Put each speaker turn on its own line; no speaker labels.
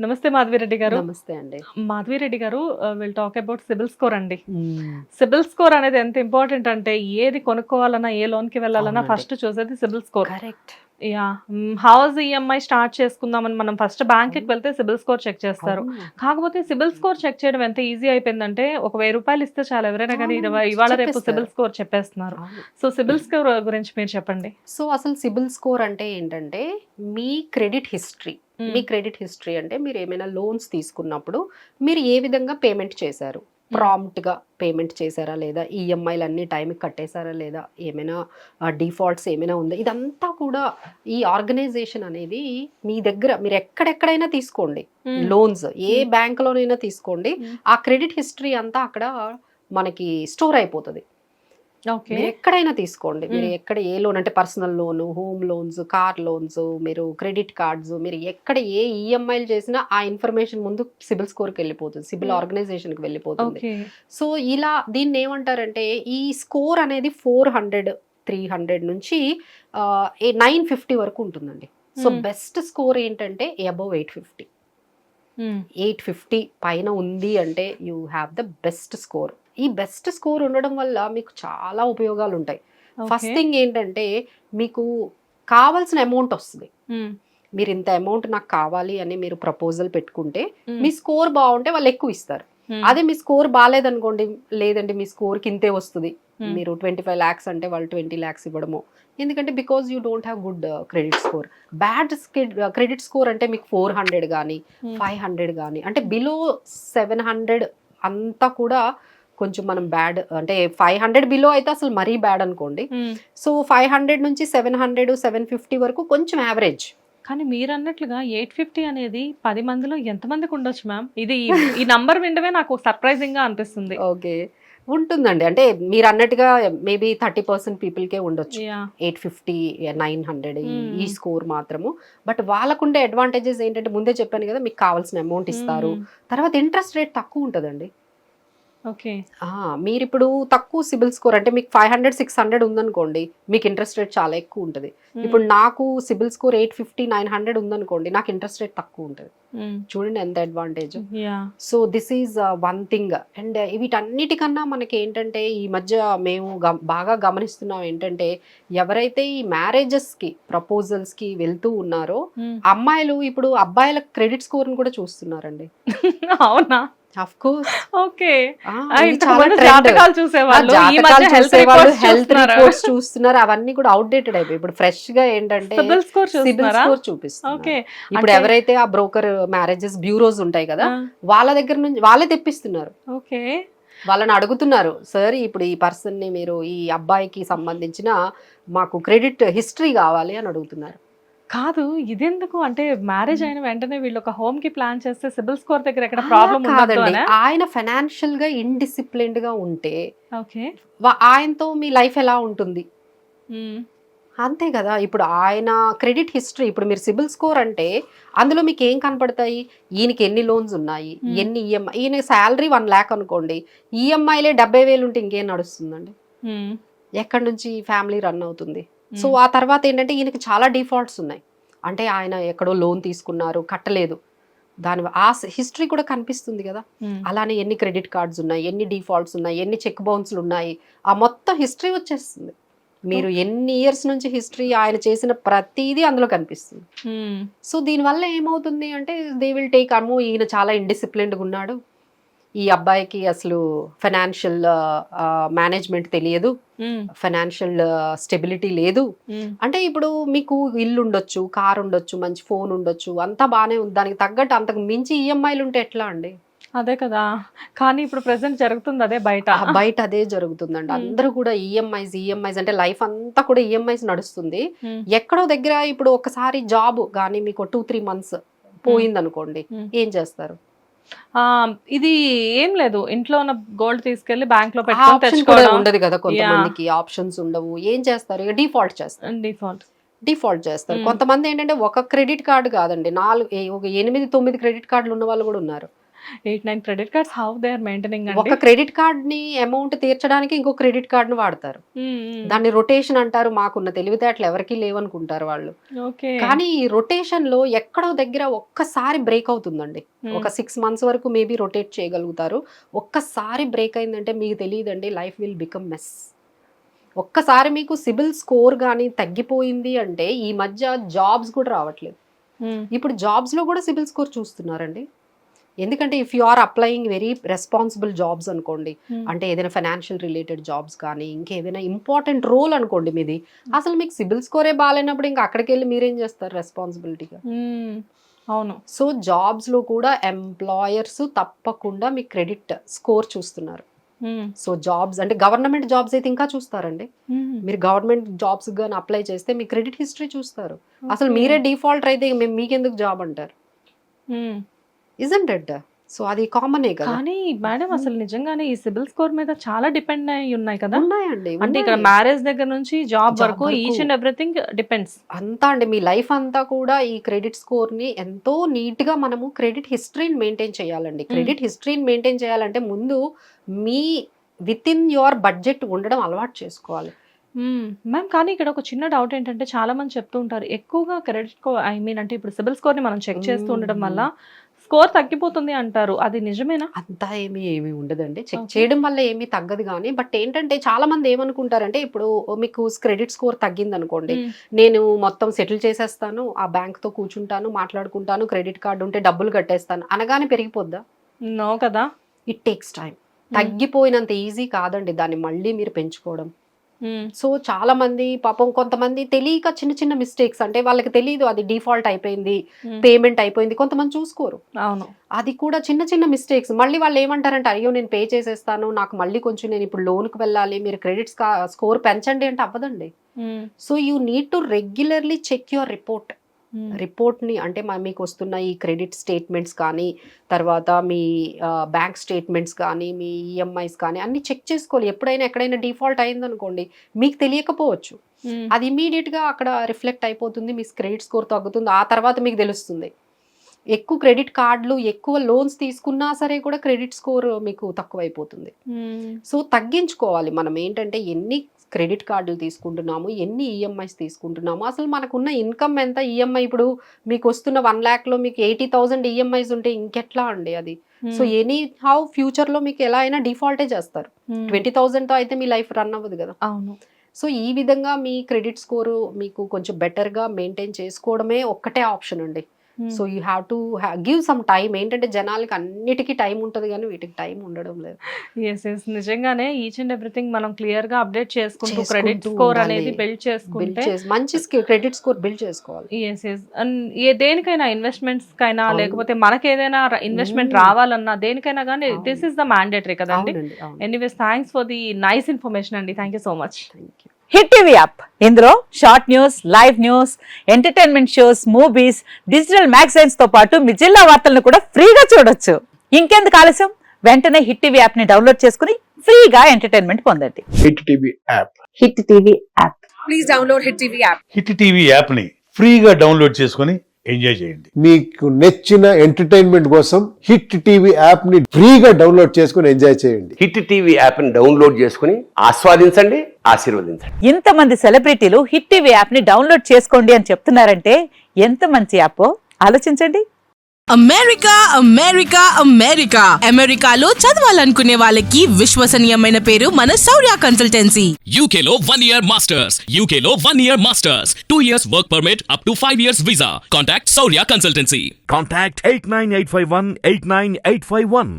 నమస్తే మాధవిరెడ్డి గారు.
నమస్తే అండి.
మాధవిరెడ్డి గారు will talk about CIBIL score అండి. సిబిల్ స్కోర్ అనేది ఎంత ఇంపార్టెంట్ అంటే ఏది కొనుక్కోవాలన్నా, ఏ లోన్‌కి వెళ్ళాలన్నా
అవునండి.
ఫస్ట్ చూసేది CIBIL score.
Correct.
Yeah! House EMI start చేసుకుందామని మనం ఫస్ట్ బ్యాంక్‌కి వెళ్తే సిబిల్ స్కోర్ చెక్ చేస్తారు.
అవును.
కాకపోతే సిబిల్ స్కోర్ చెక్ చేయడం ఎంత ఈజీ అయిపోయిందంటే ఒక రూ. 1000 ఇస్తే చాలు ఎవరైనా గానీ ఇవాళ రేపు
చెప్పేస్తారు.
సిబిల్ స్కోర్ చెప్పేస్తున్నారు.
అవును.
సో సిబిల్ స్కోర్ గురించి మీరు చెప్పండి.
సో అసలు సిబిల్ స్కోర్ అంటే ఏంటంటే మీ క్రెడిట్ హిస్టరీ. మీ క్రెడిట్ హిస్టరీ అంటే మీరు ఏమైనా లోన్స్ తీసుకున్నప్పుడు మీరు ఏ విధంగా పేమెంట్ చేశారు, ప్రాంప్ట్గా పేమెంట్ చేశారా లేదా, ఈఎంఐలు అన్ని టైంకి కట్టేశారా లేదా, ఏమైనా డిఫాల్ట్స్ ఏమైనా ఉందా, ఇదంతా కూడా ఈ ఆర్గనైజేషన్ అనేది మీ దగ్గర మీరు ఎక్కడెక్కడైనా తీసుకోండి లోన్స్, ఏ బ్యాంక్లోనైనా తీసుకోండి, ఆ క్రెడిట్ హిస్టరీ అంతా అక్కడ మనకి స్టోర్ అయిపోతుంది.
ఓకే.
మీరు ఎక్కడైనా తీసుకోండి, మీరు ఎక్కడ ఏ లోన్ అంటే personal loan, home loans, car loans, మీరు క్రెడిట్ కార్డ్స్, మీరు ఎక్కడ ఏ ఈఎంఐలు చేసినా ఆ ఇన్ఫర్మేషన్ ముందు సిబిల్ స్కోర్కి వెళ్ళిపోతుంది, సిబిల్ ఆర్గనైజేషన్కి వెళ్ళిపోతుంది.
ఓకే.
సో ఇలా దీన్ని ఏమంటారంటే ఈ స్కోర్ అనేది 400, 300 నుంచి 950 వరకు ఉంటుందండి. సో బెస్ట్ స్కోర్ ఏంటంటే అబవ్ 850. 850 పైన ఉంది అంటే you have the best score. ఈ బెస్ట్ స్కోర్ ఉండడం వల్ల మీకు చాలా ఉపయోగాలు ఉంటాయి. ఫస్ట్ థింగ్ ఏంటంటే మీకు కావాల్సిన అమౌంట్ వస్తుంది. మీరు ఇంత అమౌంట్ నాకు కావాలి అని మీరు ప్రపోజల్ పెట్టుకుంటే మీ స్కోర్ బాగుంటే వాళ్ళు ఎక్కువ ఇస్తారు. అదే మీ స్కోర్ బాగాలేదనుకోండి, లేదండి మీ స్కోర్కి ఇంతే వస్తుంది, మీరు 25 lakhs అంటే వాళ్ళు 20 lakhs ఇవ్వడము. ఎందుకంటే because you don't have good credit score. Bad credit score అంటే మీకు 400 కానీ 500 కానీ అంటే బిలో 700 అంతా కూడా కొంచెం మనం బ్యాడ్, అంటే 500 బిలో అయితే అసలు మరీ బ్యాడ్ అనుకోండి. సో 500 నుంచి 700, 750 వరకు కొంచెం యావరేజ్.
కానీ మీరు అన్నట్లుగా 850 అనేది 10 మందిలో ఎంతమందికి ఉండొచ్చు మ్యామ్? ఇది ఈ నంబర్ వినడమే నాకు సర్ప్రైజింగ్ గా అనిపిస్తుంది.
ఓకే, ఉంటుందండి. అంటే మీరు అన్నట్టుగా మేబీ 30% పీపుల్కే ఉండొచ్చు 850, 900 ఈ స్కోర్ మాత్రము. బట్ వాళ్ళకుండే అడ్వాంటేజెస్ ఏంటంటే ముందే చెప్పాను కదా, మీకు కావాల్సిన అమౌంట్ ఇస్తారు, తర్వాత ఇంట్రెస్ట్ రేట్ తక్కువ ఉంటుందండి.
ఓకే.
మీరు ఇప్పుడు తక్కువ సిబిల్ స్కోర్ అంటే మీకు 500, 600 ఉందనుకోండి, మీకు ఇంట్రెస్ట్ రేట్ చాలా ఎక్కువ ఉంటుంది. ఇప్పుడు నాకు సిబిల్ స్కోర్ 850, 900 ఉందనుకోండి, నాకు ఇంట్రెస్ట్ రేట్ తక్కువ ఉంటుంది. చూడండి ఎంత advantage. So this is one thing. And వీటన్నిటికన్నా మనకి ఏంటంటే ఈ మధ్య మేము బాగా గమనిస్తున్నాం ఏంటంటే ఎవరైతే ఈ మ్యారేజెస్కి ప్రపోజల్స్కి వెళ్తూ ఉన్నారో అమ్మాయిలు ఇప్పుడు అబ్బాయిల క్రెడిట్ స్కోర్ని కూడా చూస్తున్నారండి.
అవునా?
Of course.
ఓకే.
జాతకాలు చూసేవాళ్ళు, హెల్త్ రిపోర్ట్స్ చూస్తున్నారు, అవన్నీ కూడా అవుట్డేటెడ్ అయిపోయి ఇప్పుడు ఫ్రెష్ గా ఏంటంటే సిబిల్ స్కోర్ చూపిస్తుంది. ఇప్పుడు ఎవరైతే ఆ బ్రోకర్ మ్యారేజెస్ బ్యూరోస్ ఉంటాయి కదా, వాళ్ళ దగ్గర నుంచి వాళ్ళే తెప్పిస్తున్నారు.
ఓకే.
వాళ్ళని అడుగుతున్నారు, సార్ ఇప్పుడు ఈ పర్సన్ ని మీరు ఈ అబ్బాయికి సంబంధించిన మాకు క్రెడిట్ హిస్టరీ కావాలి అని అడుగుతున్నారు.
కాదు, ఇదెందుకు అంటే మ్యారేజ్ అయిన వెంటనే వీళ్ళు ఒక హోమ్ కి ప్లాన్ చేస్తే సిబిల్ స్కోర్ దగ్గర ఎక్కడ ప్రాబ్లం ఉండదండి.
ఆయన ఫైనాన్షియల్ గా ఇండిసిప్లిన్డ్ గా ఉంటే
ఓకే
ఆయనతో మీ లైఫ్ ఎలా ఉంటుంది అంతే కదా. ఇప్పుడు ఆయన క్రెడిట్ హిస్టరీ, ఇప్పుడు మీరు సిబిల్ స్కోర్ అంటే అందులో మీకు ఏం కనపడతాయి, ఈయనకి ఎన్ని లోన్స్ ఉన్నాయి, ఎన్ని ఈఎంఐ, ఈయన శాలరీ 1 lakh అనుకోండి, ఈఎంఐలే 70,000 ఉంటే ఇంకేం నడుస్తుందండి, ఎక్కడి నుంచి ఫ్యామిలీ రన్ అవుతుంది. సో ఆ తర్వాత ఏంటంటే ఈయనకి చాలా డిఫాల్ట్స్ ఉన్నాయి, అంటే ఆయన ఎక్కడో లోన్ తీసుకున్నారు కట్టలేదు, దాని ఆ హిస్టరీ కూడా కనిపిస్తుంది కదా. అలానే ఎన్ని క్రెడిట్ కార్డ్స్ ఉన్నాయి, ఎన్ని డిఫాల్ట్స్ ఉన్నాయి, ఎన్ని చెక్ బౌన్స్లు ఉన్నాయి, ఆ మొత్తం హిస్టరీ వచ్చేస్తుంది. మీరు ఎన్ని ఇయర్స్ నుంచి హిస్టరీ ఆయన చేసిన ప్రతిదీ అందులో కనిపిస్తుంది. సో దీనివల్ల ఏమవుతుంది అంటే దే విల్ టేక్ అమ్మో ఈయన చాలా ఇండిసిప్లిన్డ్గా ఉన్నాడు, ఈ అబ్బాయికి అసలు ఫైనాన్షియల్ మేనేజ్మెంట్ తెలియదు, ఫైనాన్షియల్ స్టెబిలిటీ లేదు. అంటే ఇప్పుడు మీకు ఇల్లు ఉండొచ్చు, కార్ ఉండొచ్చు, మంచి ఫోన్ ఉండొచ్చు, అంతా బాగానే ఉంది, దానికి తగ్గట్టు అంతకు మించి ఈఎంఐలు ఉంటే ఎట్లా అండి?
అదే కదా. కానీ ఇప్పుడు ప్రెసెంట్ జరుగుతుంది అదే, బయట
అదే జరుగుతుందండి. అందరూ కూడా ఈఎంఐస్ అంటే లైఫ్ అంతా కూడా ఈఎంఐస్ నడుస్తుంది. ఎక్కడో దగ్గర ఇప్పుడు ఒకసారి జాబ్ కానీ మీకు 2-3 months పోయిందనుకోండి, ఏం చేస్తారు?
ఇది ఏం లేదు, ఇంట్లో ఉన్న గోల్డ్ తీసుకెళ్లి బ్యాంక్ లో పెట్టుకొని తెచ్చుకోవడం
ఉండదు కదా, కొంతమందికి ఆప్షన్స్ ఉండవు, ఏం చేస్తారు, ఇక డిఫాల్ట్ చేస్తారు. కొంతమంది ఏంటంటే ఒక క్రెడిట్ కార్డు కాదండి, 8-9 క్రెడిట్ కార్డులు ఉన్న వాళ్ళు కూడా ఉన్నారు.
8-9 credit cards how they are maintaining
ఒక
అండి.
క్రెడిట్ కార్డ్ ని అమౌంట్ తీర్చడానికి ఇంకో క్రెడిట్ కార్డ్ ని వాడతారు. దాన్ని రొటేషన్ అంటారు. మాకున్న తెలివితేటలు ఎవరికీ లేవనుకుంటారు వాళ్ళు.
ఓకే.
కానీ ఈ రొటేషన్ లో ఎక్కడో దగ్గర ఒక్కసారి బ్రేక్ అవుతుందండి. ఒక 6 months వరకు మేబీ రొటేట్ చేయగలుగుతారు. ఒక్కసారి బ్రేక్ అయిందంటే మీకు తెలియదండి, లైఫ్ విల్ బికమ్ మెస్. ఒక్కసారి మీకు సిబిల్ స్కోర్ కానీ తగ్గిపోయింది అంటే ఈ మధ్య జాబ్స్ కూడా రావట్లేదు. ఇప్పుడు జాబ్స్ లో కూడా సిబిల్ స్కోర్ చూస్తున్నారండి. ఎందుకంటే if you are applying very responsible jobs అనుకోండి, అంటే ఏదైనా ఫైనాన్షియల్ రిలేటెడ్ జాబ్స్ కానీ ఇంకేదైనా ఇంపార్టెంట్ రోల్ అనుకోండి మీది, అసలు మీకు సిబిల్ స్కోరే బాగాలేనప్పుడు ఇంకా అక్కడికి వెళ్ళి మీరేం చేస్తారు రెస్పాన్సిబిలిటీగా?
అవును.
సో జాబ్స్ లో కూడా ఎంప్లాయర్స్ తప్పకుండా మీ క్రెడిట్ స్కోర్ చూస్తున్నారు. సో జాబ్స్ అంటే గవర్నమెంట్ జాబ్స్ అయితే ఇంకా చూస్తారండి. మీరు గవర్నమెంట్ జాబ్స్ కానీ అప్లై చేస్తే మీ క్రెడిట్ హిస్టరీ చూస్తారు. అసలు మీరే డిఫాల్ట్ అయితే మీకెందుకు జాబ్ అంటారు? Isn't it? సో అది కామనే కదా.
కానీ మేడం అసలు నిజంగానే ఈ సిబిల్ స్కోర్ మీద చాలా డిపెండ్ అయి ఉన్నాయి కదా.
ఉన్నాయండి.
అంటే ఇక్కడ మ్యారేజ్ దగ్గర నుంచి జాబ్ వరకు ఈచ్ అండ్ ఎవ్రీథింగ్ డిపెండ్స్.
అంతా అండి, మీ లైఫ్ అంతా కూడా ఈ క్రెడిట్ స్కోర్ ని ఎంతో నీట్ గా మనము క్రెడిట్ హిస్టరీని మెయింటైన్ చేయాలండి. క్రెడిట్ హిస్టరీని మెయింటైన్ చేయాలంటే ముందు me with in your budget ఉండడం అలవాటు చేసుకోవాలి.
మ్యామ్ కానీ ఇక్కడ ఒక చిన్న డౌట్ ఏంటంటే చాలా మంది చెప్తూ ఉంటారు ఎక్కువగా క్రెడిట్ ఐ మీన్ అంటే ఇప్పుడు సిబిల్ స్కోర్ ని మనం చెక్ చేస్తూ ఉండడం వల్ల స్కోర్ తగ్గిపోతుంది అంటారు. అది నిజమేనా?
అంతా ఏమీ ఉండదండి. చెక్ చేయడం వల్ల ఏమీ తగ్గదు. కానీ బట్ ఏంటంటే చాలా మంది ఏమనుకుంటారంటే ఇప్పుడు మీకు క్రెడిట్ స్కోర్ తగ్గింది అనుకోండి, నేను మొత్తం సెటిల్ చేసేస్తాను, ఆ బ్యాంక్ తో కూర్చుంటాను, మాట్లాడుకుంటాను, క్రెడిట్ కార్డు ఉంటే డబ్బులు కట్టేస్తాను అనగానే పెరిగిపోద్దా?
నో కదా.
It takes time. తగ్గిపోయినంత ఈజీ కాదండి దాన్ని మళ్ళీ మీరు పెంచుకోవడం. సో చాలా మంది పాపం కొంతమంది తెలియక చిన్న చిన్న మిస్టేక్స్, అంటే వాళ్ళకి తెలియదు అది డిఫాల్ట్ అయిపోయింది, పేమెంట్ అయిపోయింది, కొంతమంది చూసుకోరు.
అవును,
అది కూడా చిన్న చిన్న మిస్టేక్స్. మళ్ళీ వాళ్ళు ఏమంటారంటే అయ్యో నేను పే చేసేస్తాను, నాకు మళ్ళీ కొంచెం నేను ఇప్పుడు లోన్కి వెళ్ళాలి, మీరు క్రెడిట్ స్కోర్ పెంచండి అంటే అవ్వదండి. So you need to regularly check your రిపోర్ట్ని, అంటే మీకు వస్తున్న ఈ క్రెడిట్ స్టేట్మెంట్స్ కానీ, తర్వాత మీ బ్యాంక్ స్టేట్మెంట్స్ కానీ, మీ ఈఎంఐస్ కానీ అన్ని చెక్ చేసుకోవాలి. ఎప్పుడైనా ఎక్కడైనా డిఫాల్ట్ అయిందనుకోండి మీకు తెలియకపోవచ్చు, అది ఇమీడియట్గా అక్కడ రిఫ్లెక్ట్ అయిపోతుంది, మీ క్రెడిట్ స్కోర్ తగ్గుతుంది. ఆ తర్వాత మీకు తెలుస్తుంది. ఎక్కువ క్రెడిట్ కార్డులు ఎక్కువ లోన్స్ తీసుకున్నా సరే కూడా క్రెడిట్ స్కోర్ మీకు తక్కువ అయిపోతుంది. సో తగ్గించుకోవాలి మనం. ఏంటంటే ఎన్ని క్రెడిట్ కార్డులు తీసుకుంటున్నాము, ఎన్ని ఈఎంఐస్ తీసుకుంటున్నాము, అసలు మనకున్న ఇన్కమ్ ఎంత? ఈఎంఐ ఇప్పుడు మీకు వస్తున్న 1 lakhలో మీకు 80,000 ఈఎంఐస్ ఉంటే ఇంకెట్లా అండి అది? సో ఎనీ హౌ ఫ్యూచర్లో మీకు ఎలా అయినా డిఫాల్టే చేస్తారు. 20,000తో అయితే మీ లైఫ్ రన్ అవ్వదు కదా.
అవును.
సో ఈ విధంగా మీ క్రెడిట్ స్కోరు మీకు కొంచెం బెటర్గా మెయింటైన్ చేసుకోవడమే ఒక్కటే ఆప్షన్ అండి. So you have to give some time. ఏంటంటే జనాలకి అన్నిటికీ టైం ఉంటుంది కానీ వీటికి టైం ఉండడం లేదు.
ఎస్ నిజంగానే ఈచ్ అండ్ ఎవ్రీథింగ్ మనం క్లియర్ గా అప్డేట్ చేసుకుంటూ క్రెడిట్ స్కోర్ అనేది బిల్డ్ చేసుకుంటే
మంచి క్రెడిట్ స్కోర్ బిల్డ్ చేసుకోవాలి.
దేనికైనా ఇన్వెస్ట్మెంట్స్ కైనా లేకపోతే మనకి ఏదైనా ఇన్వెస్ట్మెంట్ రావాలన్నా దేనికైనా కానీ దిస్ ఇస్ ద మ్యాండేటరీ కదండి. Anyways thanks for the nice information అండి. Thank you so much.
Hit TV app, ఇందులో short news, live news, entertainment shows, movies, digital magazines తో పాటు మీ జిల్లా వార్తలను కూడా ఫ్రీగా చూడొచ్చు. ఇంకెందుకు ఆలస్యం, వెంటనే హిట్ టీవీ యాప్ ని డౌన్లోడ్ చేసుకుని ఫ్రీగా ఎంటర్టైన్మెంట్ పొందండి.
Hit TV app.
Hit TV app.
Please download hit TV app.
Hit TV app ని ఫ్రీగా డౌన్లోడ్ చేసుకుని ఎంజాయ్ చేయండి.
మీకు నచ్చిన ఎంటర్టైన్మెంట్ కోసం హిట్ టీవీ యాప్ ని ఫ్రీగా డౌన్లోడ్ చేసుకుని ఎంజాయ్ చేయండి.
హిట్ టీవీ యాప్ ని డౌన్లోడ్ చేసుకుని ఆస్వాదించండి, ఆశీర్వదించండి.
ఇంతమంది సెలబ్రిటీలు హిట్ టీవీ యాప్ ని డౌన్లోడ్ చేసుకోండి అని చెప్తున్నారంటే ఎంత మంచి యాప్ ఆలోచించండి.
అమెరికా అమెరికా అమెరికా అమెరికాలో చదవాలనుకునే వాళ్ళకి విశ్వసనీయమైన పేరు మన శౌర్య కన్సల్టెన్సీ.
UK లో 1 year masters. UK లో 1 year masters. 2 years work permit up to 5 years visa. Contact Saurya Consultancy.
Contact 89851 89851.